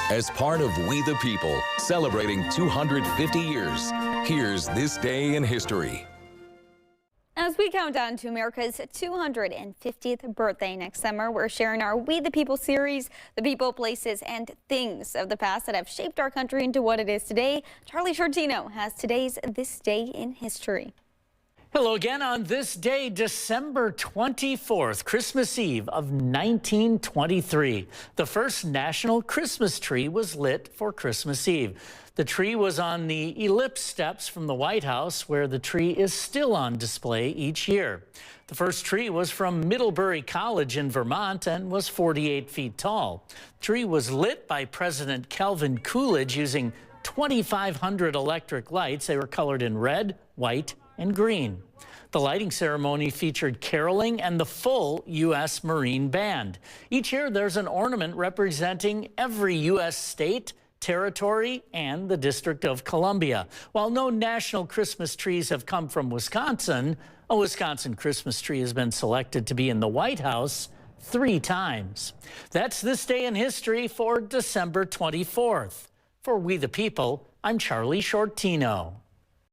As part of We the People, celebrating 250 years, here's This Day in History. As we count down to America's 250th birthday next summer, we're sharing our We the People series, the people, places, and things of the past that have shaped our country into what it is today. Charlie Shortino has today's This Day in History. Hello again on this day, December 24th, Christmas Eve of 1923. The first national Christmas tree was lit for Christmas Eve. The tree was on the ellipse steps from the White House, where the tree is still on display each year. The first tree was from Middlebury College in Vermont and was 48 feet tall. The tree was lit by President Calvin Coolidge using 2,500 electric lights. They were colored in red, white, and green. The lighting ceremony featured caroling and the full U.S. Marine Band. Each year there's an ornament representing every U.S. state, territory, and the District of Columbia. While no national Christmas trees have come from Wisconsin, a Wisconsin Christmas tree has been selected to be in the White House 3 times. That's This Day in History for December 24th. For We the People, I'm Charlie Shortino.